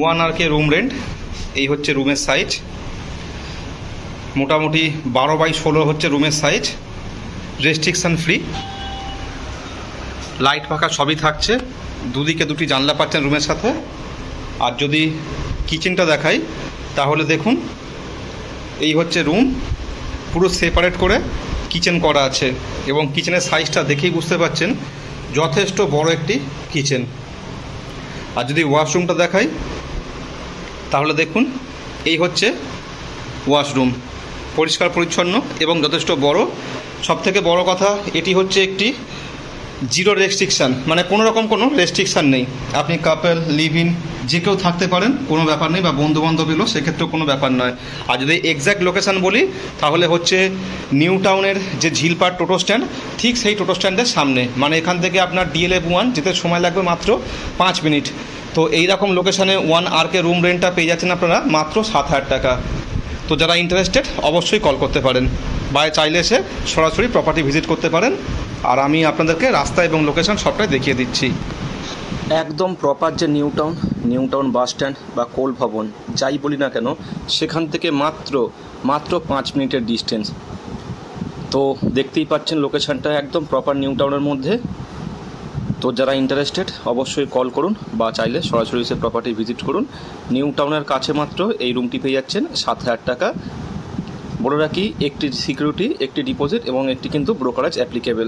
1 RK room rent. এই হচ্ছে রুমের সাইজ, মোটামুটি 12x16 হচ্ছে রুমের সাইজ, রেস্ট্রিকশান ফ্রি, লাইট পাখা সবই থাকছে, দুদিকে দুটি জানলা পাচ্ছেন রুমের সাথে। আর যদি কিচেনটা দেখাই তাহলে দেখুন, এই হচ্ছে রুম, পুরো সেপারেট করে কিচেন করা আছে এবং কিচেনের সাইজটা দেখেই বুঝতে পারছেন যথেষ্ট বড় একটি কিচেন। আর যদি ওয়াশরুমটা দেখাই তাহলে দেখুন, এই হচ্ছে ওয়াশরুম, পরিষ্কার পরিচ্ছন্ন এবং যথেষ্ট বড়। সবথেকে বড় কথা, এটি হচ্ছে একটি জিরো রেস্ট্রিকশান, মানে কোনো রকম কোনো রেস্ট্রিকশান নেই। আপনি কাপল, লিভ ইন যে কেউ থাকতে পারেন, কোনো ব্যাপার নেই, বা বন্ধুবান্ধব এলো সেক্ষেত্রেও কোনো ব্যাপার নয়। আর যদি এক্স্যাক্ট লোকেশান বলি তাহলে হচ্ছে নিউ টাউনের যে ঝিলপাড় টোটো স্ট্যান্ড, ঠিক সেই টোটো স্ট্যান্ডের সামনে, মানে এখান থেকে আপনার DLF 1 যেতে সময় লাগবে মাত্র 5 মিনিট। তো এই রকম লোকেশানে 1 RK রুম রেন্টটা পেয়ে যাচ্ছেন আপনারা মাত্র 7,000 টাকা। তো যারা ইন্টারেস্টেড অবশ্যই কল করতে পারেন, বা চাইলে এসে সরাসরি প্রপার্টি ভিজিট করতে পারেন। আর আমি আপনাদেরকে রাস্তা এবং লোকেশন সবটাই দেখিয়ে দিচ্ছি। একদম প্রপার যে নিউ টাউন বাস স্ট্যান্ড বা কোল ভবন যাই বলি না কেন, সেখান থেকে মাত্র 5 মিনিটের ডিস্টেন্স। তো দেখতেই পাচ্ছেন লোকেশনটা একদম প্রপার নিউ টাউনের মধ্যে। তো যারা ইন্টারেস্টেড অবশ্যই কল করুন, বা চাইলে সরাসরি এসে প্রপার্টি ভিজিট করুন। নিউ টাউনের কাছে মাত্র এই রুমটি পেয়ে যাচ্ছেন 7,000 টাকা। বলে রাখি, একটি সিকিউরিটি, একটি ডিপোজিট এবং একটি কিন্তু ব্রোকারেজ অ্যাপ্লিকেবল।